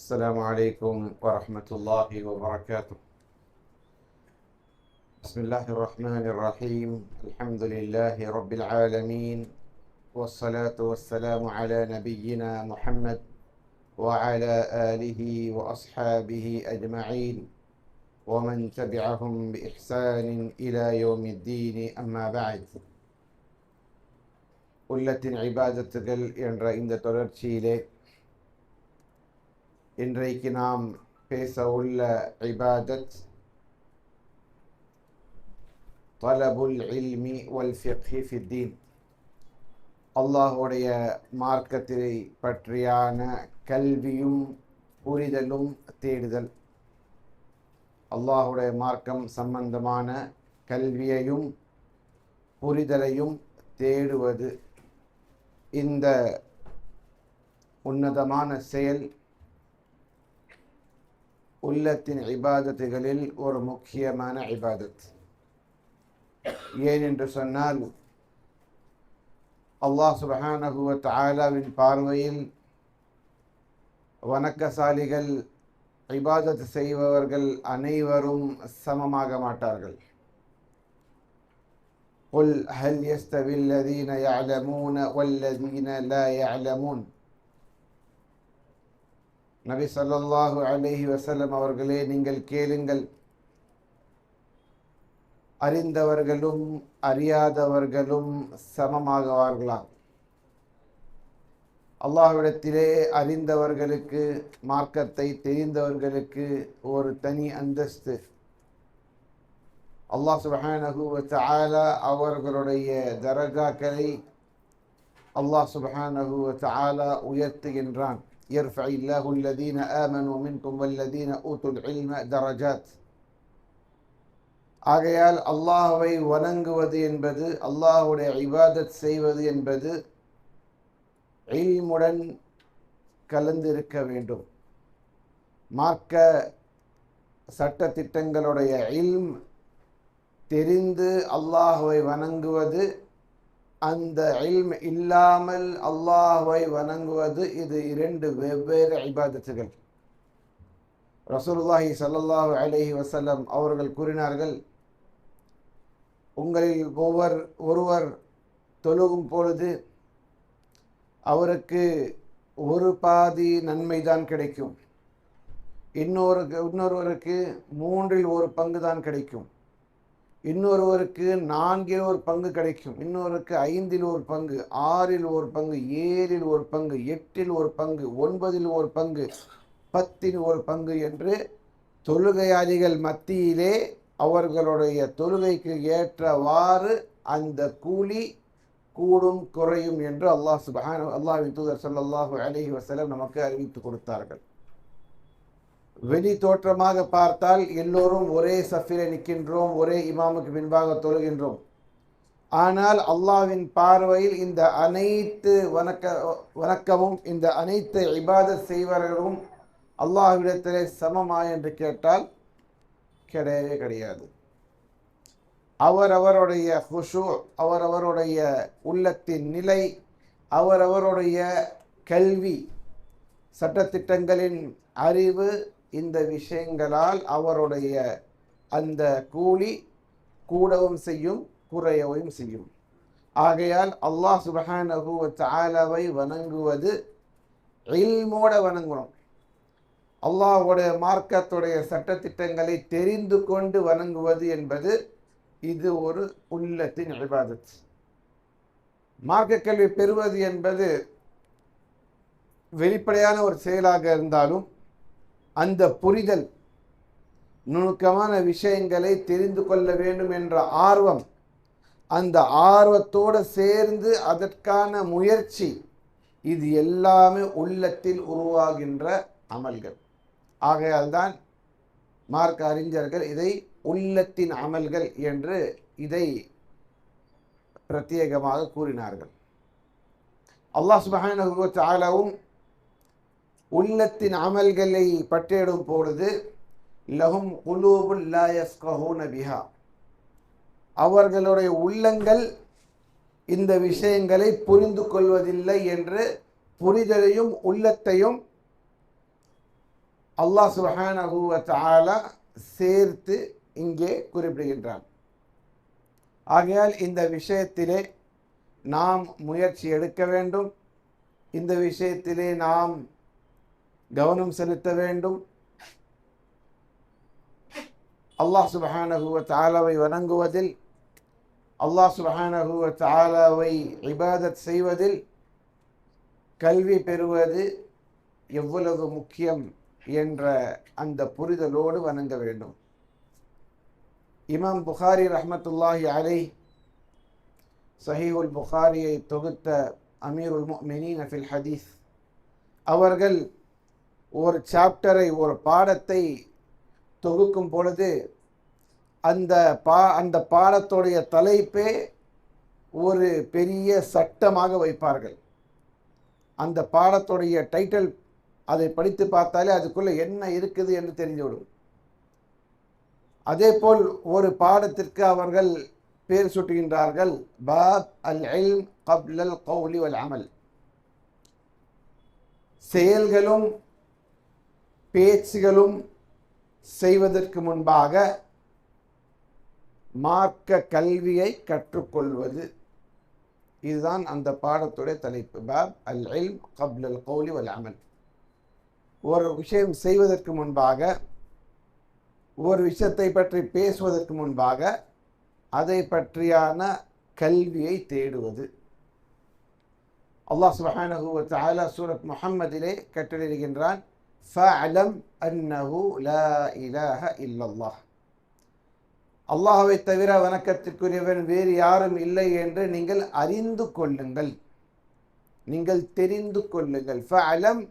السلام عليكم ورحمة الله وبركاته. بسم الله الرحمن الرحيم. الحمد لله رب العالمين، والصلاة والسلام على نبينا محمد وعلى آله وأصحابه أجمعين ومن تبعهم بإحسان إلى يوم الدين. أما بعد. உள்ளத்தின் இபாதத்துகள் என்ற இந்த தொடர்ச்சியிலே இன்றைக்கு நாம் பேச உள்ள இபாதத் தலபுல் இல்மி வல் ஃபிக்ஹி ஃபித்தீன். அல்லாஹுடைய மார்க்கத்தை பற்றியான கல்வியும் புரிதலும் தேடுதல். அல்லாஹுடைய மார்க்கம் சம்பந்தமான கல்வியையும் புரிதலையும் தேடுவது, இந்த உன்னதமான செயல் உள்ளத்தின் இபாதத்துகளில் ஒரு முக்கியமான இபாதத். ஏன் என்று சொன்னால், அல்லாஹ் சுப்ஹானஹு வ தஆலாவின் பார்வையில் வணக்கசாலிகள், இபாதத் செய்பவர்கள் அனைவரும் சமமாக மாட்டார்கள். குல் ஹல் யஸ்தவில் லதீன யஅலமூன வல்லதீன லா யஅலமூன். நபி ஸல்லல்லாஹு அலைஹி வஸல்லம் அவர்களே, நீங்கள் கேளுங்கள், அறிந்தவர்களும் அறியாதவர்களும் சமமாகவார்களா? அல்லாஹ்விடத்திலே அறிந்தவர்களுக்கு, மார்க்கத்தை தெரிந்தவர்களுக்கு ஒரு தனி அந்தஸ்து. அல்லாஹ் சுப்ஹானஹு வ தஆலா அவர்களுடைய தரஜாக்களை அல்லாஹ் சுப்ஹானஹு வ தஆலா உயர்த்துகின்றான். யர்ஃபஇல்லாஹு அல்லதீன ஆமனூ மின்கும் வல்லதீன ஊதுல் இல்ம தரஜாத். ஆகையால் அல்லாஹ்வை வணங்குவது என்பது, அல்லாஹ்வுடைய இபாதத் செய்வது என்பது இல்முடன் கலந்திருக்க வேண்டும். மார்க்க சட்டத்திட்டங்களுடைய இல்ம் தெரிந்து அல்லாஹ்வை வணங்குவது, அந்த இல்ம் இல்லாமல் அல்லாஹ்வை வணங்குவது, இது இரண்டு வெவ்வேறு இபாதத்துகள். ரசூலுல்லாஹி ஸல்லல்லாஹு அலைஹி வஸல்லம் அவர்கள் கூறினார்கள், உங்களில் ஒருவர் தொழுகும் பொழுது அவருக்கு ஒரு பாதி நன்மைதான் கிடைக்கும், இன்னொருவருக்கு மூன்றில் ஒரு பங்கு தான் கிடைக்கும், இன்னொருவருக்கு நான்கில் ஒரு பங்கு கிடைக்கும், இன்னொருக்கு ஐந்தில் ஒரு பங்கு, ஆறில் ஒரு பங்கு, ஏழில் ஒரு பங்கு, எட்டில் ஒரு பங்கு, 9இல் ஒரு பங்கு, 10இல் ஒரு பங்கு என்று தொழுகையாளிகள் மத்தியிலே அவர்களுடைய தொழுகைக்கு ஏற்றவாறு அந்த கூலி கூடும் குறையும் என்று அல்லாஹ்வின் தூதர் ஸல்லல்லாஹு அலைஹி வஸல்லம் நமக்கு அறிவித்து கொடுத்தார்கள். வெளி தோற்றமாக பார்த்தால் எல்லோரும் ஒரே சஃபிலே நிற்கின்றோம், ஒரே இமாமுக்கு பின்பாக தொழுகின்றோம். ஆனால் அல்லாஹ்வின் பார்வையில் இந்த அனைத்து வணக்கமும், இந்த அனைத்து இபாதத் செய்வர்களும் அல்லாஹ்விடத்திலே சமமா என்று கேட்டால் கிடையவே கிடையாது. அவரவருடைய ஹுஷூ, அவரவருடைய உள்ளத்தின் நிலை, அவரவருடைய கல்வி, சட்டத்திட்டங்களின் அறிவு, இந்த விஷயங்களால் அவருடைய அந்த கூலி கூடவும் செய்யும், குறையவும் செய்யும். ஆகையால் அல்லாஹ் சுப்ஹானஹு வ தஆலாவை வணங்குவது இல்மோட வணங்கணும். அல்லாஹ்வுடைய மார்க்கத்துடைய சட்டத்திட்டங்களை தெரிந்து கொண்டு வணங்குவது என்பது இது ஒரு உள்ளத்தின் இபாதத். மார்க்க கல்வி பெறுவது என்பது வெளிப்படையான ஒரு செயலாக இருந்தாலும், அந்த புரிதல், நுணுக்கமான விஷயங்களை தெரிந்து கொள்ள வேண்டும் என்ற ஆர்வம், அந்த ஆர்வத்தோடு சேர்ந்து அதற்கான முயற்சி, இது எல்லாமே உள்ளத்தில் உருவாகின்ற அமல்கள். ஆகையால்தான் மார்க்க அறிஞர்கள் இதை உள்ளத்தின் அமல்கள் என்று இதை பிரத்யேகமாக கூறினார்கள். அல்லாஹ் சுப்ஹானஹு வ தஆலாவும் உள்ளத்தின் அமல்களை பட்டியலிடும் பொழுது, லஹும் குலூபுல் லா யஃப்கஹூன பிஹா, அவர்களுடைய உள்ளங்கள் இந்த விஷயங்களை புரிந்து கொள்வதில்லை என்று புரிதலையும் உள்ளத்தையும் அல்லாஹ் சுப்ஹானஹு வ தஆலா சேர்த்து இங்கே குறிப்பிடுகின்றான். ஆகையால் இந்த விஷயத்திலே நாம் முயற்சி எடுக்க வேண்டும். இந்த விஷயத்திலே நாம் கவனம் செலுத்த வேண்டும். அல்லாஹ் சுப்ஹானஹு வ தஆலாவை வணங்குவதில், அல்லாஹ் சுப்ஹானஹு வ தஆலாவை இபாதத் செய்வதில் கல்வி பெறுவது எவ்வளவு முக்கியம் என்ற அந்த புரிதலோடு வணங்க வேண்டும். இமாம் புகாரி ரஹ்மத்துல்லாஹி அலைஹ் சஹீஹுல் புகாரியை தொகுத்த அமீருல் முஃமினீன் ஃபில் ஹதீஸ் அவர்கள் ஒரு சாப்டரை, ஒரு பாடத்தை தொகுக்கும் பொழுது அந்த பாடத்துடைய தலைப்பே ஒரு பெரிய சட்டமாக வைப்பார்கள். அந்த பாடத்துடைய டைட்டில் அதை படித்து பார்த்தாலே அதுக்குள்ளே என்ன இருக்குது என்று தெரிந்துவிடும். அதே போல் ஒரு பாடத்திற்கு அவர்கள் பேர் சுட்டுகின்றார்கள், பாப் அல் இல்ம் கப்ல அல் கௌலி வல் அமல். செயல்களும் பேச்சுகளும் செய்வதற்கு முன்பாக மார்க்க கல்வியை கற்றுக்கொள்வது. இதுதான் அந்த பாடத்துடைய தலைப்பு, பாப் அல் இல்ம் கப்ல அல் கௌலி வல் அமல். ஒரு விஷயம் செய்வதற்கு முன்பாக, ஒரு விஷயத்தை பற்றி பேசுவதற்கு முன்பாக அதை பற்றியான கல்வியை தேடுவது. அல்லாஹ் சுப்ஹானஹு வ தஆலா சூரத் முஹம்மதிலே கட்டளையிடுகின்றான், ஃபஅலம் அன்னஹு லா இலாஹ இல்லல்லாஹ். அல்லாஹ்வை தவிர வணக்கத்திற்குரியவன் வேறு யாரும் இல்லை என்று நீங்கள் அறிந்து கொள்ளுங்கள், நீங்கள் தெரிந்து கொள்ளுங்கள். ஃபஅலம்,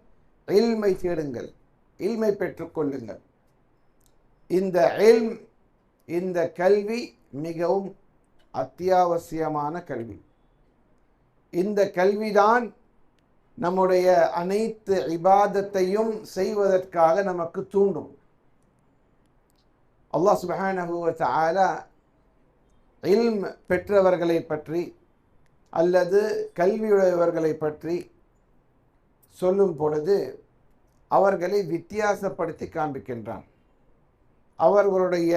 இல்மை தேடுங்கள், இல்மை பெற்றுக்கொள்ளுங்கள். இந்த இல்ம், இந்த கல்வி மிகவும் அத்தியாவசியமான கல்வி. இந்த கல்விதான் நம்முடைய அனைத்து இபாதத்தையும் செய்வதற்காக நமக்கு தூண்டும். அல்லாஹ் சுப்ஹானஹு வ தஆலா இல்ம் பெற்றவர்களை பற்றி அல்லது கல்வியுடையவர்களை பற்றி சொல்லும் பொழுது அவர்களை வித்தியாசப்படுத்தி காண்பிக்கின்றான். அவர்களுடைய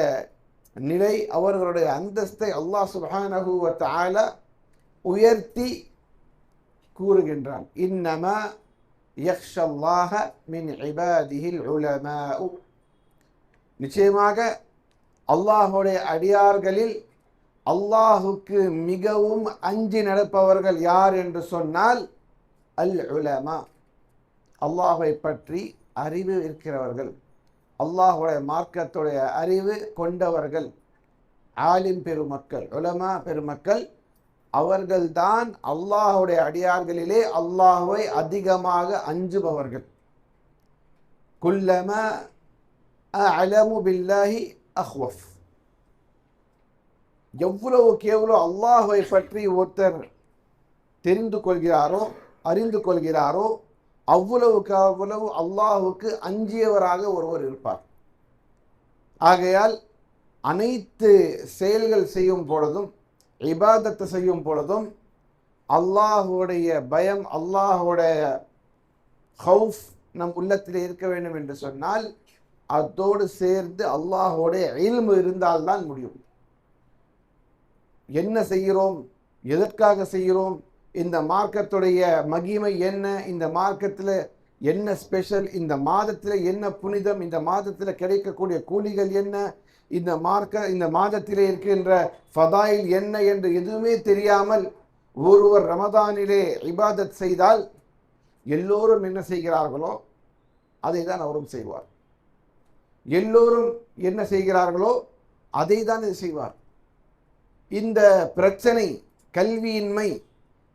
நிலை, அவர்களுடைய அந்தஸ்தை அல்லாஹ் சுப்ஹானஹு வ தஆலா உயர்த்தி கூறுகின்றான். இன்னமா யக்ஷல்லாஹ மின் இபாதிஹில் உலமாஉ. நிச்சயமாக அல்லாஹுடைய அடியார்களில் அல்லாஹுக்கு மிகவும் அஞ்சி நடப்பவர்கள் யார் என்று சொன்னால் அல் உலமா, அல்லாஹை பற்றி அறிவு இருக்கிறவர்கள், அல்லாஹுடைய மார்க்கத்துடைய அறிவு கொண்டவர்கள், ஆலிம் பெருமக்கள், உலமா பெருமக்கள். அவர்கள்தான் அல்லாஹுடைய அடியார்களிலே அல்லாஹுவை அதிகமாக அஞ்சுபவர்கள். குல்லமா அலமு பில்லாஹி அஹ்வஃப். எவ்வளவுக்கு எவ்வளோ அல்லாஹுவை பற்றி ஒருத்தர் தெரிந்து கொள்கிறாரோ, அறிந்து கொள்கிறாரோ, அவ்வளவுக்கு அவ்வளவு அல்லாஹுக்கு அஞ்சியவராக ஒருவர் இருப்பார். ஆகையால் அனைத்து செயல்கள் செய்யும் பொழுதும், இபாதத்தை செய்யும் பொழுதும் அல்லாஹுடைய பயம், அல்லாஹுடைய ஹவுஃப் நம் உள்ளத்தில் இருக்க வேண்டும் என்று சொன்னால் அதோடு சேர்ந்து அல்லாஹுடைய இல்மு இருந்தால்தான் முடியும். என்ன செய்கிறோம், எதற்காக செய்கிறோம், இந்த மார்க்கத்துடைய மகிமை என்ன, இந்த மார்க்கத்தில் என்ன ஸ்பெஷல், இந்த மாதத்தில் என்ன புனிதம், இந்த மாதத்தில் கிடைக்கக்கூடிய கூலிகள் என்ன, இந்த மாதத்திலே இருக்கின்ற ஃபதாயில் என்ன என்று எதுவுமே தெரியாமல் ஒருவர் ரமதானிலே இபாதத் செய்தால் எல்லோரும் என்ன செய்கிறார்களோ அதை தான் அவரும் செய்வார். எல்லோரும் என்ன செய்கிறார்களோ அதை தான் இது செய்வார். இந்த பிரச்சனை, கல்வியின்மை,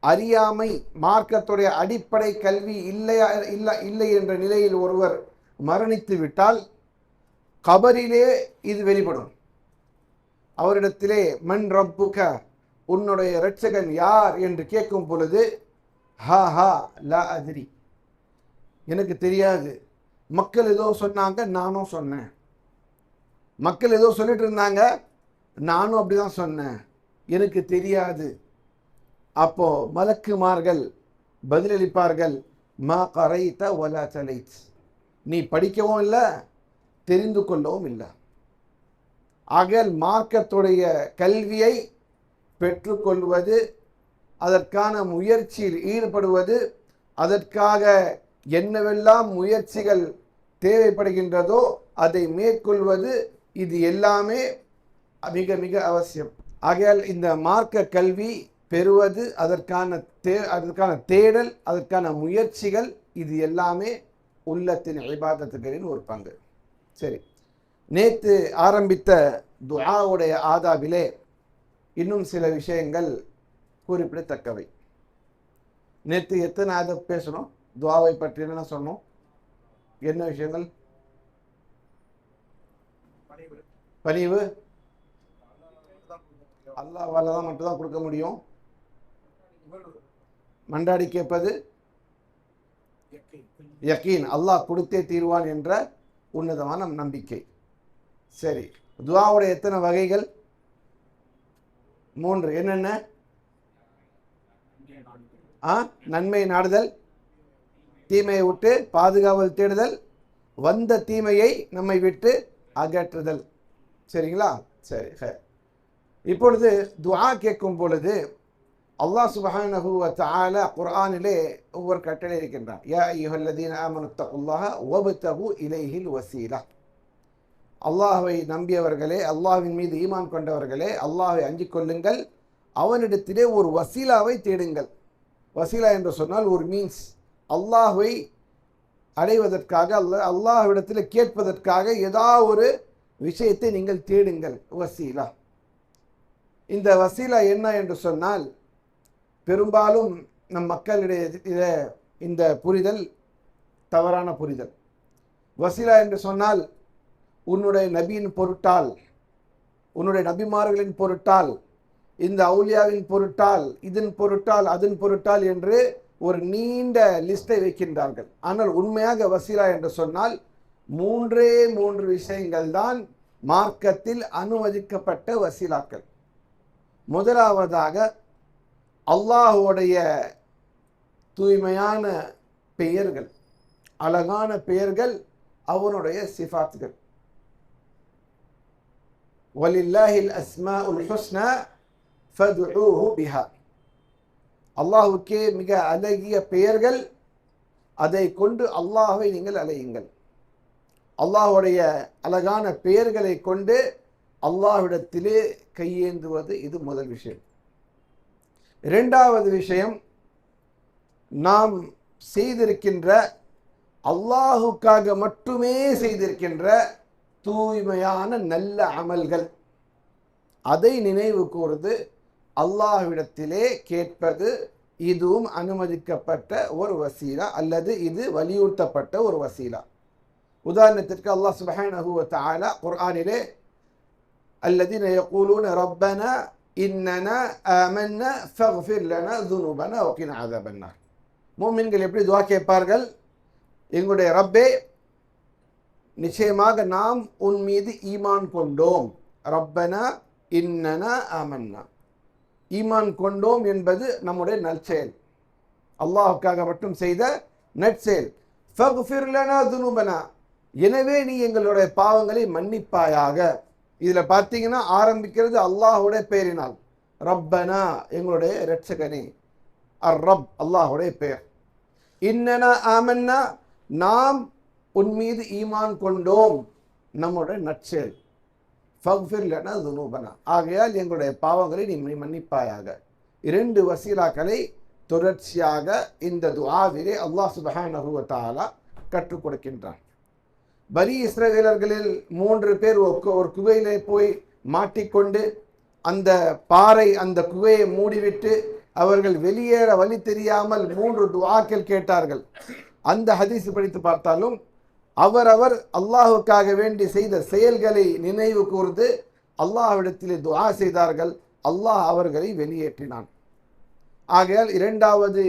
அறியாமை, மார்க்கத்துடைய அடிப்படை கல்வி இல்லை என்ற நிலையில் ஒருவர் மரணித்து விட்டால் கபரிலே இது வெளிப்படும். அவரிடத்திலே மன் ரப்புக, உன்னுடைய இரட்சகன் யார் என்று கேட்கும் பொழுது ஹா ஹா லா அதிரி, எனக்கு தெரியாது, மக்கள் ஏதோ சொன்னாங்க நானும் சொன்னேன், மக்கள் ஏதோ சொல்லிட்டு இருந்தாங்க நானும் அப்படிதான் சொன்னேன், எனக்கு தெரியாது. அப்போ மலக்குமார்கள் பதிலளிப்பார்கள், மா கரைத்த வலா தலைத், நீ படிக்கவும் இல்லை, தெரிந்து கொள்ளவும் இல்லை. ஆகையால் மார்க்கத்துடைய கல்வியை பெற்றுக்கொள்வது, அதற்கான முயற்சியில் ஈடுபடுவது, அதற்காக என்னவெல்லாம் முயற்சிகள் தேவைப்படுகின்றதோ அதை மேற்கொள்வது, இது எல்லாமே மிக மிக அவசியம். ஆகையால் இந்த மார்க்க கல்வி பெறுவது, அதற்கான தேடல், அதற்கான முயற்சிகள், இது எல்லாமே உள்ளத்தின் இபாதத்துகளின் ஒரு பங்கு. சரி, நேற்று ஆரம்பித்த துஆவுடைய ஆதாபிலே இன்னும் சில விஷயங்கள் குறிப்பிடத்தக்கவை. நேற்று எத்தனை ஆதாப் பேசணும்? துஆவை பற்றி என்ன சொன்னோம்? என்ன விஷயங்கள்? பணிவு, அல்லாஹ்வால தான் மட்டும்தான் கொடுக்க முடியும். மன்றாடி கேட்பது யக்கீன், அல்லாஹ் கொடுத்தே தீர்வான் என்ற உன்னதமான நம்பிக்கை. சரி, துஆவுடைய எத்தனை வகைகள்? 3. என்னென்ன? நன்மை நாடுதல், தீமையை விட்டு பாதுகாவல் தேடுதல், வந்த தீமையை நம்மை விட்டு அகற்றுதல். சரிங்களா? சரி. இப்பொழுது துஆ கேட்கும் பொழுது அல்லாஹ் சுப்ஹானஹு வ தஆலா குர்ஆனிலே ஒவ்வொரு கட்டளை இருக்கின்றான். யா அய்யுஹல்லதீன ஆமனு தகுல்லாஹ வப்தகு இலைஹில் வஸீலா. அல்லாஹ்வை நம்பியவர்களே, அல்லாஹ்வின் மீது ஈமான் கொண்டவர்களே, அல்லாஹ்வை அஞ்சிக் கொள்ளுங்கள், அவனிடத்திலே ஒரு வசீலாவை தேடுங்கள். வசீலா என்று சொன்னால் ஒரு மீன்ஸ், அல்லாஹ்வை அடைவதற்காக, அல்லாஹ்விடத்தில் கேட்பதற்காக ஏதாவது ஒரு விஷயத்தை நீங்கள் தேடுங்கள். வசீலா. இந்த வசீலா என்ன என்று சொன்னால், பெரும்பாலும் நம் மக்களிடையே இந்த புரிதல் தவறான புரிதல். வசீலா என்று சொன்னால் உன்னுடைய நபியின் பொருட்டால், உன்னுடைய நபிமார்களின் பொருட்டால், இந்த அவுலியாவின் பொருட்டால், இதன் பொருட்டால், அதன் பொருட்டால் என்று ஒரு நீண்ட லிஸ்டை வைக்கின்றார்கள். ஆனால் உண்மையாக வசீலா என்று சொன்னால் 3 விஷயங்கள் தான் மார்க்கத்தில் அனுமதிக்கப்பட்ட வசீலாக்கள். முதலாவதாக அல்லாஹ்வுடைய தூய்மையான பெயர்கள், அழகான பெயர்கள், அவனுடைய சிஃபாத்துகள். வலில்லாஹில் அஸ்மாஉல் ஹுஸ்னா ஃபதுஊஹு பிஹா. அல்லாஹ்வுக்கே மிக அழகிய பெயர்கள், அதை கொண்டு அல்லாஹ்வை நீங்கள் அழையுங்கள். அல்லாஹ்வுடைய அழகான பெயர்களை கொண்டு அல்லாஹ்விடத்திலே கையேந்துவது, இது முதல் விஷயம். 2வது விஷயம், நாம் செய்திருக்கின்ற, அல்லாஹுக்காக மட்டுமே செய்திருக்கின்ற தூய்மையான நல்ல அமல்கள், அதை நினைவு கூர்ந்து அல்லாஹ்விடத்திலே கேட்பது, இதுவும் அனுமதிக்கப்பட்ட ஒரு வசீலா, அல்லது இது வலியுறுத்தப்பட்ட ஒரு வசீலா. உதாரணத்திற்கு அல்லாஹ் சுப்ஹானஹு வ தஆலா குர்ஆனிலே அல்லதீன யகூலூன ரப்பனா இன்னனா ஆமன்னா ஃபக்ஃபிர் லனா ذுனூபனா வகினா அஸாபன்னார். முஃமின்கள் எப்படி துஆ கேட்பார்கள்? எங்களுடைய ரப்பே, நிச்சயமாக நாம் உன் மீது ஈமான் கொண்டோம். ரப்பனா இன்னனா ஆமன்னா, ஈமான் கொண்டோம் என்பது நம்முடைய நற்செயல், அல்லாஹ்வுக்காக மட்டும் செய்த நற்செயல். ஃபக்ஃபிர் லனா ذுனூபனா, எனவே நீ எங்களுடைய பாவங்களை மன்னிப்பாயாக. இதில் பார்த்தீங்கன்னா ஆரம்பிக்கிறது அல்லாஹ்வுடைய பெயரினால். ரப்பனா, எங்களுடைய இரட்சகனே. அர் ரப், அல்லாஹ்வுடைய பெயர். இன்னனா ஆமன்னா, நாம் உன் மீது ஈமான் கொண்டோம், நம்முடைய நற்செயல். ஃபக்ஃபிர் லனா ذுனூபனா, ஆகையால் எங்களுடைய பாவங்களை நீ மன்னிப்பாயாக. 2 வசீலாக்களை தொடர்ச்சியாக இந்த துஆவிலே அல்லாஹ் சுப்ஹானஹு வ தஆலா கற்றுக் கொடுக்கின்றான். பனி இஸ்ரவேலர்களில் 3 பேர் ஒரு குகையிலே போய் மாட்டிக்கொண்டு, அந்த பாறை அந்த குகையை மூடிவிட்டு அவர்கள் வெளியேற வழி தெரியாமல் 3 துஆக்கள் கேட்டார்கள். அந்த ஹதீஸ் படித்து பார்த்தாலும் அவரவர் அல்லாஹுக்காக வேண்டி செய்த செயல்களை நினைவு கூர்ந்து அல்லாஹ்விடத்திலே துஆ செய்தார்கள். அல்லாஹ் அவர்களை வெளியேற்றினான். ஆகையால் 2வது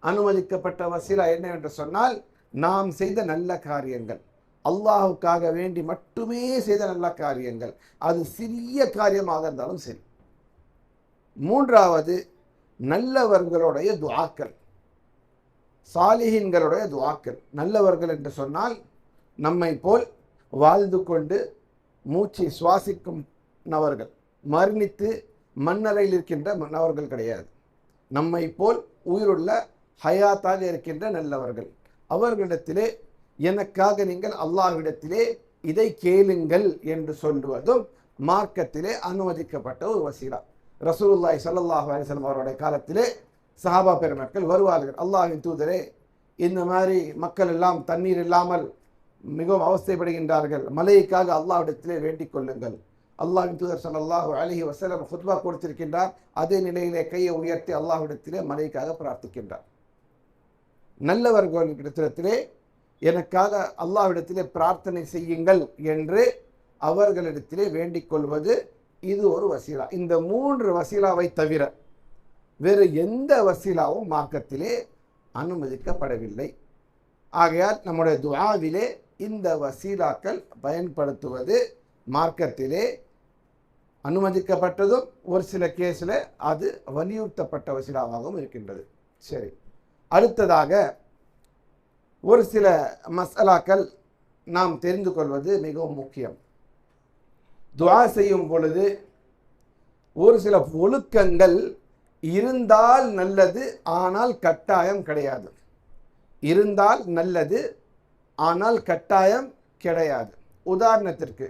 அனுமதிக்கப்பட்ட வசீலா என்ன என்று சொன்னால், நாம் செய்த நல்ல காரியங்கள், அல்லாஹுக்காக வேண்டி மட்டுமே செய்த நல்ல காரியங்கள், அது சிறிய காரியமாக இருந்தாலும் சரி. 3வது நல்லவர்களுடைய துஆக்கள், சாலிஹீன்களுடைய துஆக்கள். நல்லவர்கள் என்று சொன்னால் நம்மை போல் வாழ்ந்து கொண்டு மூச்சை சுவாசிக்கும் நபர்கள், மரணித்து மண்ணறையில் இருக்கின்ற நபர்கள் கிடையாது. நம்மை போல் உயிருள்ள ஹயாத்தாக இருக்கின்ற நல்லவர்கள். அவர்களிடத்திலே எனக்காக நீங்கள் அல்லாஹ்விடத்திலே இதை கேளுங்கள் என்று சொல்லுவதும் மார்க்கத்திலே அனுமதிக்கப்பட்ட ஒரு வசீலா. ரசூலுல்லாஹி ஸல்லல்லாஹு அலைஹி வஸல்லம் அவருடைய காலத்திலே சஹாபா பெருமக்கள் வருவார்கள், அல்லாஹ்வின் தூதரே, இந்த மாதிரி மக்கள் எல்லாம் தண்ணீர் இல்லாமல் மிகவும் அவஸ்தைப்படுகின்றார்கள், மழைக்காக அல்லாஹ்விடத்திலே வேண்டிக் கொள்ளுங்கள். அல்லாஹ்வின் தூதர் ஸல்லல்லாஹு அலைஹி வஸல்லம் குத்பா கொடுத்திருக்கின்றார். அதே நிலையிலே கையை உயர்த்தி அல்லாஹ்விடத்திலே மழைக்காக பிரார்த்திக்கின்றார். நல்லவர்களிடத்திலே எனக்காக அல்லாஹ்விடத்திலே பிரார்த்தனை செய்யுங்கள் என்று அவர்களிடத்திலே வேண்டிக் கொள்வது இது ஒரு வசீலா. இந்த 3 வசீலாவை தவிர வேறு எந்த வசீலாவும் மார்க்கத்திலே அனுமதிக்கப்படவில்லை. ஆகையால் நம்முடைய துஆவிலே இந்த வசீலாக்கள் பயன்படுத்துவது மார்க்கத்திலே அனுமதிக்கப்பட்டதும் ஒரு சில கேஸில் அது வலியுறுத்தப்பட்ட வசீலாவாகவும் இருக்கின்றது. சரி, அடுத்ததாக ஒரு சில மசாலாக்கள் நாம் தெரிந்து கொள்வது மிகவும் முக்கியம். துஆ செய்யும் பொழுது ஒரு சில ஒழுக்கங்கள் இருந்தால் நல்லது, ஆனால் கட்டாயம் கிடையாது. இருந்தால் நல்லது, ஆனால் கட்டாயம் கிடையாது. உதாரணத்திற்கு,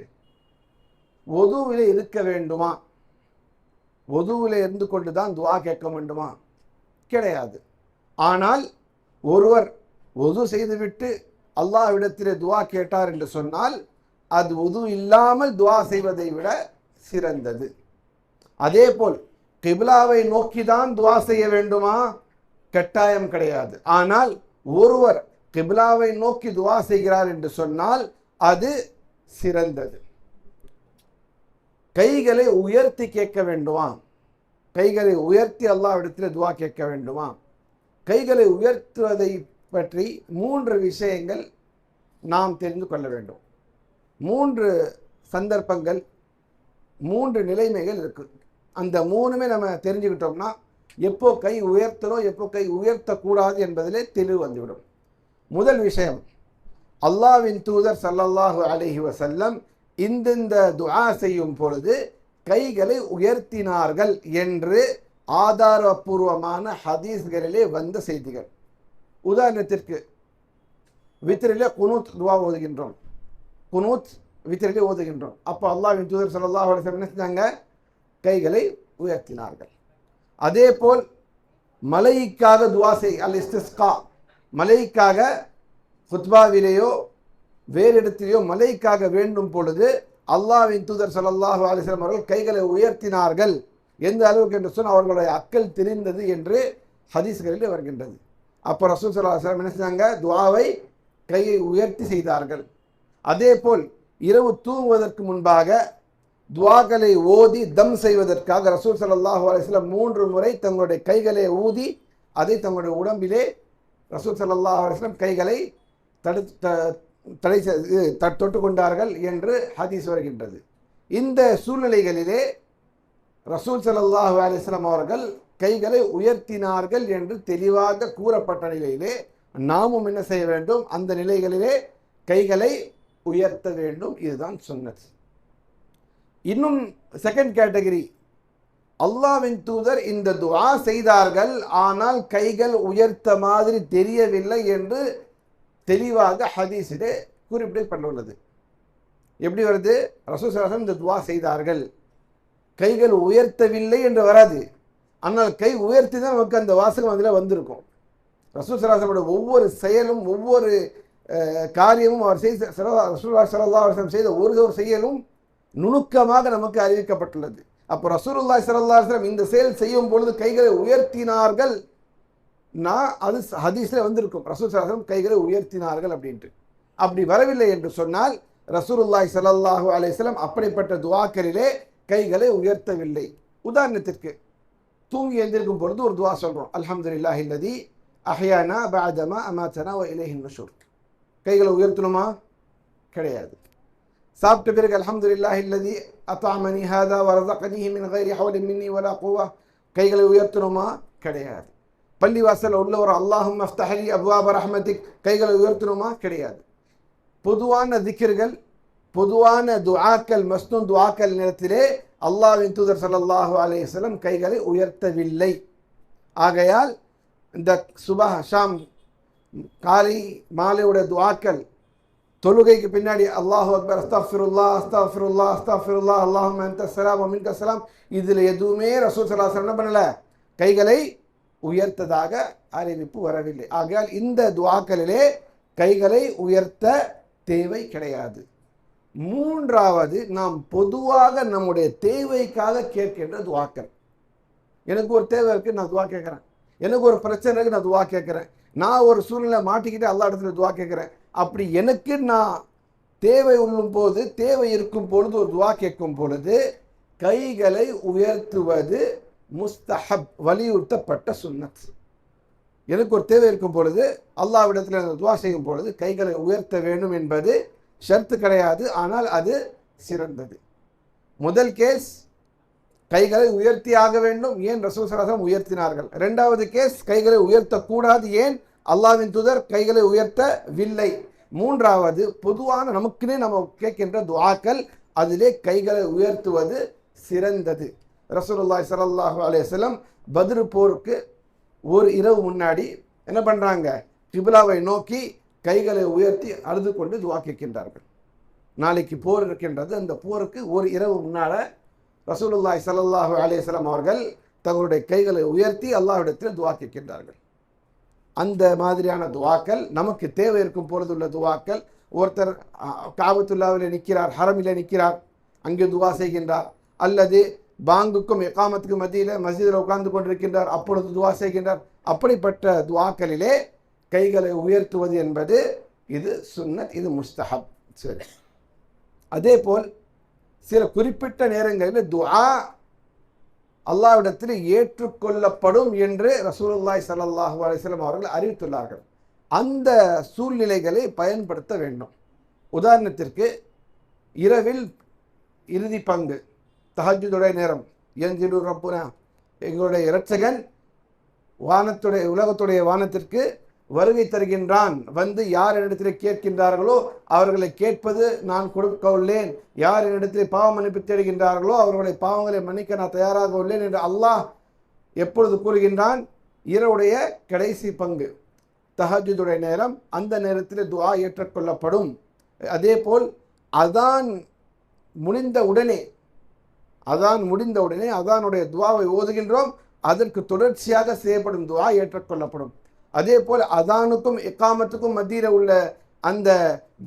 ஒதுவிலே இருக்க வேண்டுமா? ஒதுவிலே இருந்து கொண்டு தான் துஆ கேட்க வேண்டுமா? கிடையாது. ஆனால் ஒருவர் ஒது செய்துவிட்டு அல்லாஹ்விடத்திலே துஆ கேட்டார் என்று சொன்னால் அது ஒது இல்லாமல் துஆ செய்வதை விட சிறந்தது. அதே போல் கிப்லாவை நோக்கி தான் துஆ செய்ய வேண்டுமா? கட்டாயம் கிடையாது. ஆனால் ஒருவர் கிப்லாவை நோக்கி துஆ செய்கிறார் என்று சொன்னால் அது சிறந்தது. கைகளை உயர்த்தி கேட்க வேண்டுமா? கைகளை உயர்த்தி அல்லாஹ்விடத்தில் துஆ கேட்க வேண்டுமா? கைகளை உயர்த்துவதை பற்றி 3 விஷயங்கள் நாம் தெரிந்து கொள்ள வேண்டும். 3 சந்தர்ப்பங்கள், 3 நிலைமைகள் இருக்கு. அந்த 3மே நம்ம தெரிஞ்சுக்கிட்டோம்னா எப்போ கை உயர்த்தணும், எப்போ கை உயர்த்தக்கூடாது என்பதிலே தெளிவு வந்துவிடும். முதல் விஷயம், அல்லாஹ்வின் தூதர் ஸல்லல்லாஹு அலைஹி வஸல்லம் இந்த துஆ செய்யும் பொழுது கைகளை உயர்த்தினார்கள் என்று ஆதாரபூர்வமான ஹதீஸ்களிலே வந்த செய்திகள். உதாரணத்திற்கு, வித்ரிலே குனூத் துஆ ஓதுகின்றோம், குனூத் வித்ரிலே ஓதுகின்றோம். அப்போ அல்லாஹ்வின் தூதர் ஸல்லல்லாஹு அலைஹி வஸல்லம் என்ன செஞ்சாங்க? கைகளை உயர்த்தினார்கள். அதே போல் மலைக்காக துஆ செய், அல் இஸ்திஸ்கா, மலைக்காக குத்பாவிலேயோ வேறு இடத்திலேயோ மலைக்காக வேண்டும் பொழுது அல்லாஹ்வின் தூதர் ஸல்லல்லாஹு அலைஹி வஸல்லம் அவர்கள் கைகளை உயர்த்தினார்கள். எந்த அளவுக்கு என்று சொன்னால் அவர்களுடைய அக்கல் தெரிந்தது என்று ஹதீஸ்களிலே வருகின்றது. அப்போ ரசூல் ஸல்லல்லாஹு அலைஹி வஸல்லம் என்ன செஞ்சாங்க? துஆவை கையை உயர்த்தி செய்தார்கள். அதே போல் இரவு தூங்குவதற்கு முன்பாக துஆக்களை ஓதி தம் செய்வதற்காக ரசூல் ஸல்லல்லாஹு அலைஹி வஸல்லம் 3 முறை தங்களுடைய கைகளை ஊதி அதை தங்களுடைய உடம்பிலே ரசூல் ஸல்லல்லாஹு அலைஹி வஸல்லம் கைகளை தொட்டு கொண்டார்கள் என்று ஹதீஸ் வருகின்றது. இந்த சூழ்நிலைகளிலே ரசூல் ஸல்லல்லாஹு அலைஹி வஸல்லம் அவர்கள் கைகளை உயர்த்தினார்கள் என்று தெளிவாக கூறப்பட்ட நிலையிலே நாமும் என்ன செய்ய வேண்டும்? அந்த நிலைகளிலே கைகளை உயர்த்த வேண்டும். இதுதான் சுன்னத். இன்னும் செகண்ட் கேட்டகரி, அல்லாஹ்வின் தூதர் இந்த துஆ செய்தார்கள், ஆனால் கைகள் உயர்த்த மாதிரி தெரியவில்லை என்று தெளிவாக ஹதீஸிலே குறிப்பிடப்பட்டுள்ளது. எப்படி வருது? ரசூல் ஸல்லல்லாஹு அலைஹி வஸல்லம் இந்த துஆ செய்தார்கள், கைகள் உயர்த்தவில்லை என்று வராது. ஆனால் கை உயர்த்தி தான் நமக்கு அந்த வாசகம் அதில் வந்திருக்கும். ரசூல் ஸல்லல்லாஹு அலைஹி வஸல்லம் ஒவ்வொரு செயலும் ஒவ்வொரு காரியமும் அவர் ரசூலுல்லாஹி ஸல்லல்லாஹு அலைஹி வஸல்லம் செய்த ஒரு செயலும் நுணுக்கமாக நமக்கு அறிவிக்கப்பட்டுள்ளது. அப்போ ரசூலுல்லாஹி ஸல்லல்லாஹு அலைஹி வஸல்லம் இந்த செயல் செய்யும் பொழுது கைகளை உயர்த்தினார்கள், அது ஹதீஸில் வந்திருக்கும். ரசூல் ஸல்லல்லாஹு அலைஹி வஸல்லம் கைகளை உயர்த்தினார்கள் அப்படின்ட்டு. அப்படி வரவில்லை என்று சொன்னால் ரசூலுல்லாஹி ஸல்லல்லாஹு அலைஹி வஸல்லம் அப்படிப்பட்ட துஆக்களிலே கைகளை உயர்த்தவில்லை. உதாரணத்திற்கு, தூங்கி எழுந்திருக்கும் பொழுது ஒரு துஆ சொல்கிறோம், அல்ஹம்துலில்லாஹி அல்லதி அஹ்யானா பஅதமா அமாதனா வ இலைஹின் நுஷூர். கைகளை உயர்த்தணுமா? கிடையாது. சாப்பிட்ட பிறகு அல்ஹம்துலில்லாஹி அல்லதி அத்அமனி ஹாதா வ ரஸகனிஹி மின் கைரி ஹவ்லின் மின்னி வலா குவா, கைகளை உயர்த்தணுமா? கிடையாது. பள்ளிவாசல் உள்ளவர் அல்லாஹும்ம அஃப்தஹ் லி அப்வாப ரஹ்மத்திக், கைகளை உயர்த்தணுமா? கிடையாது. பொதுவான திக்ர்கள், பொதுவான துஆக்கள், மஸ்னூன் துஆக்கள் நேரத்திலே அல்லாஹ்வின் தூதர் ஸல்லல்லாஹு அலைஹி வஸல்லம் கைகளை உயர்த்தவில்லை. ஆகையால் இந்த சுபஹ், ஷாம், காலை மாலையுடைய துஆக்கள், தொழுகைக்கு பின்னாடி அல்லாஹு அக்பர், அஸ்தக்ஃபிருல்லாஹ் அஸ்தக்ஃபிருல்லாஹ் அஸ்தக்ஃபிருல்லாஹ் அல்லாஹும்ம அன்தஸ் ஸலாம் வ மின்கஸ் ஸலாம், இதில் எதுவுமே ரசூல் ஸல்லல்லாஹு அலைஹி வஸல்லம் என்ன பண்ணல, கைகளை உயர்த்ததாக அறிவிப்பு வரவில்லை. ஆகையால் இந்த துஆக்களிலே கைகளை உயர்த்த தேவை கிடையாது. மூன்றாவது, நாம் பொதுவாக நம்முடைய தேவைக்காக கேட்கின்ற துஆக்கள். எனக்கு ஒரு தேவை இருக்குது, நான் துஆ கேட்குறேன். எனக்கு ஒரு பிரச்சனை இருக்குது, நான் துஆ கேட்குறேன். நான் ஒரு சூழ்நிலை மாட்டிக்கிட்டு அல்லா இடத்துல துஆ கேட்குறேன். அப்படி எனக்கு நான் தேவை உள்ளும் போது, தேவை இருக்கும் பொழுது ஒரு துஆ கேட்கும் பொழுது கைகளை உயர்த்துவது முஸ்தஹப், வலியுறுத்தப்பட்ட சுன்னத். எனக்கு ஒரு தேவை இருக்கும் பொழுது அல்லாஹ்விடத்தில் துஆ செய்யும் பொழுது கைகளை உயர்த்த வேண்டும் என்பது ஷர்த்து கிடையாது, ஆனால் அது சிறந்தது. முதல் கேஸ், கைகளை உயர்த்தி ஆக வேண்டும், ஏன் ரசூல் ஸல்லல்லாஹு அலைஹி வஸல்லம் உயர்த்தினார்கள். இரண்டாவது கேஸ், கைகளை உயர்த்தக்கூடாது, ஏன் அல்லாஹ்வின் தூதர் கைகளை உயர்த்தவில்லை. மூன்றாவது, பொதுவான நமக்குன்னே நம்ம கேட்கின்ற துஆக்கள், அதிலே கைகளை உயர்த்துவது சிறந்தது. ரசூலுல்லாஹி ஸல்லல்லாஹு அலைஹி வஸல்லம் பத்ர் போருக்கு ஒரு இரவு முன்னாடி என்ன பண்ணுறாங்க, கிப்லாவை நோக்கி கைகளை உயர்த்தி அழுது கொண்டு துஆ கேட்கின்றார்கள். நாளைக்கு போர் இருக்கின்றது, அந்த போருக்கு ஒரு இரவு முன்னால் ரசூலுல்லாஹி ஸல்லல்லாஹு அலைஹி வஸல்லம் அவர்கள் தங்களுடைய கைகளை உயர்த்தி அல்லாஹ்விடத்தில் துஆ கேட்கின்றார்கள். அந்த மாதிரியான துஆக்கள் நமக்கு தேவை இருக்கும் பொழுது உள்ள துஆக்கள். ஒருத்தர் காபத்துல்லாவிலே நிற்கிறார், ஹரமிலே நிற்கிறார், அங்கே துஆ செய்கின்றார். அல்லது பாங்குக்கும் இகாமத்துக்கும் மத்தியில் மஸ்ஜிதில் உட்கார்ந்து கொண்டிருக்கின்றார், அப்பொழுது துஆ செய்கின்றார். அப்படிப்பட்ட துஆக்களிலே கைகளை உயர்த்துவது என்பது இது சுன்னத், இது முஸ்தஹப். சரி, அதே போல் சில குறிப்பிட்ட நேரங்களில் துஆ அல்லாஹ்விடத்தில் ஏற்றுக்கொள்ளப்படும் என்று ரசூலுல்லாஹி ஸல்லல்லாஹு அலைஹி வஸல்லம் அவர்கள் அறிவித்துள்ளார்கள். அந்த சூழ்நிலைகளை பயன்படுத்த வேண்டும். உதாரணத்திற்கு, இரவில் இறுதி பங்கு, தஹஜ்ஜுடைய நேரம், யன்சிலு ரப்புனா, எங்களுடைய இரட்சகன் வானத்துடைய உலகத்துடைய வானத்திற்கு வருகை தருகின்றான். வந்து யார் என்னிடத்தில் கேட்கின்றார்களோ அவர்களை கேட்பது நான் கொடுக்க உள்ளேன், யார் என்னிடத்தில் பாவ மன்னிப்பு தேடுகின்றார்களோ அவர்களை பாவங்களை மன்னிக்க நான் தயாராக உள்ளேன் என்று அல்லாஹ் எப்பொழுது கூறுகின்றான்? இரவுடைய கடைசி பங்கு, தஹஜ்ஜுடைய நேரம். அந்த நேரத்தில் துஆ ஏற்றுக்கொள்ளப்படும். அதே போல் அதான் முடிந்த உடனே அதானுடைய துஆவை ஓதுகின்றோம், அதற்கு தொடர்ச்சியாக செய்யப்படும் துஆ ஏற்றுக்கொள்ளப்படும். அதே போல் அதானுக்கும் இகாமத்துக்கும் மத்தியில் உள்ள அந்த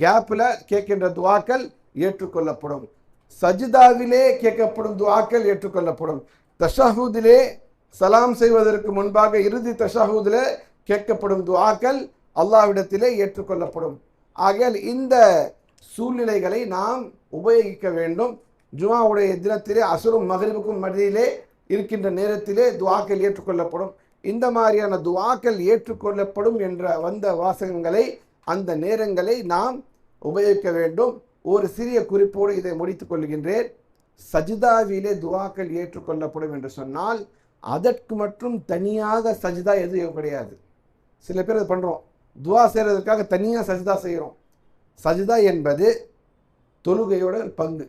கேப்பில் கேட்கின்ற துஆக்கள் ஏற்றுக்கொள்ளப்படும். சஜிதாவிலே கேட்கப்படும் துஆக்கள் ஏற்றுக்கொள்ளப்படும். தஷஹூதிலே சலாம் செய்வதற்கு முன்பாக இறுதி தஷஹூதிலே கேட்கப்படும் துஆக்கள் அல்லாஹ்விடத்திலே ஏற்றுக்கொள்ளப்படும். ஆகையால் இந்த சூழ்நிலைகளை நாம் உபயோகிக்க வேண்டும். ஜுமாவுடைய தினத்திலே அசுரும் மக்ரிபுக்கும் மத்தியிலே இருக்கின்ற நேரத்திலே துஆக்கள் ஏற்றுக்கொள்ளப்படும். இந்த மாதிரியான துஆக்கள் ஏற்றுக்கொள்ளப்படும் என்ற வந்த வாசகங்களை, அந்த நேரங்களை நாம் உபயோகிக்க வேண்டும். ஒரு சிறிய குறிப்போடு இதை முடித்துக் கொள்கின்றேன். சஜிதாவிலே துஆக்கள் ஏற்றுக்கொள்ளப்படும் என்று சொன்னால் அதற்கு மட்டும் தனியாக சஜிதா எதுவும் கிடையாது. சில பேர் அது பண்ணுறோம், துஆ செய்கிறதுக்காக தனியாக சஜிதா செய்கிறோம். சஜிதா என்பது தொழுகையோட பங்கு,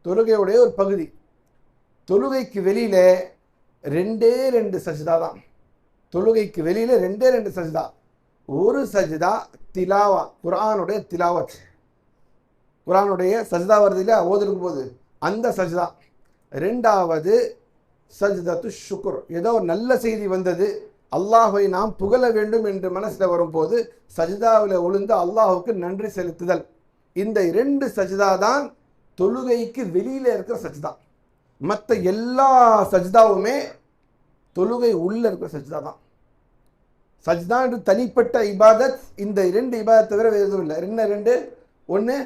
தொழுகையுடைய ஒரு பகுதி. தொழுகைக்கு வெளியில் ரெண்டு சஜிதா தான். தொழுகைக்கு வெளியில் ரெண்டு சஜிதா. ஒரு சஜிதா திலாவா, குர்ஆனுடைய திலாவத், குர்ஆனுடைய சஜிதா வருது இல்லையா ஓதுக்கும் போது, அந்த சஜிதா. ரெண்டாவது சஜ்தத்து ஷுக்ர், ஏதோ ஒரு நல்ல செய்தி வந்தது, அல்லாஹை நாம் புகழ வேண்டும் என்று மனசில் வரும்போது சஜிதாவில் விழுந்து அல்லாஹுக்கு நன்றி செலுத்துதல். இந்த 2 சஜிதா தான் தொழுகைக்கு வெளியில் இருக்கிற சஜிதா. மற்ற எல்லா சஜிதாவுமே தொழுகை உள்ள இருக்கிற சஜிதா தான். சஜிதா என்று தனிப்பட்ட இபாதத், இந்த 2 இபாதத் தவிர வேறு எதுவும் இல்லை. 2 ஒன்று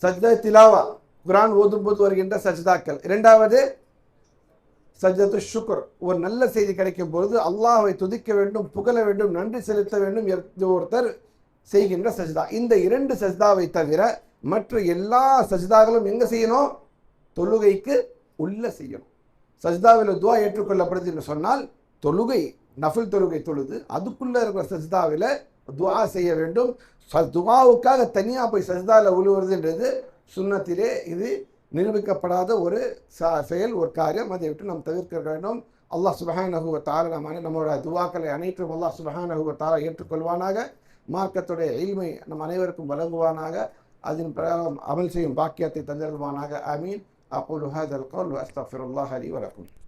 சஜ்தா திலாவா, குர்ஆன் ஓதும்போது வருகின்ற சஜிதாக்கள். இரண்டாவது சஜ்தத்து ஷுக்ர், ஒரு நல்ல செய்தி கிடைக்கும் பொழுது அல்லாஹ்வை துதிக்க வேண்டும், புகழ வேண்டும், நன்றி செலுத்த வேண்டும் ஒருத்தர் செய்கின்ற சஜிதா. இந்த 2 சஜிதாவை தவிர மற்ற எல்லா சஜிதாக்களும் எங்கே செய்யணும்? தொழுகைக்கு உள்ள செய்யணும். சஜிதாவில் துஆ ஏற்றுக்கொள்ளப்படுது என்று சொன்னால் தொழுகை, நஃபில் தொழுகை தொழுது அதுக்குள்ளே இருக்கிற சஜிதாவில் துஆ செய்ய வேண்டும். துஆவுக்காக தனியாக போய் சஜ்தால விழுவுறதுன்றது சுன்னத்திலே இது நிரூபிக்கப்படாத ஒரு செயல், ஒரு காரியம். அதை விட்டு நாம் தவிர்க்க வேண்டும். அல்லாஹ் சுப்ஹானஹு வ தஆலா நம்மளுடைய துஆக்களை அனைத்தும் அல்லாஹ் சுப்ஹானஹு வ தஆலா ஏற்றுக்கொள்வானாக. மார்க்கத்துடைய இல்மை நம் அனைவருக்கும் வழங்குவானாக. அதன் பிரகாரம் அமல் செய்யும் பாக்கியத்தை தந்தருவானாக. ஆமீன். அகூலு ஹாதல் கௌல் வ அஸ்தக்ஃபிருல்லாஹ லி வ லக்கும்.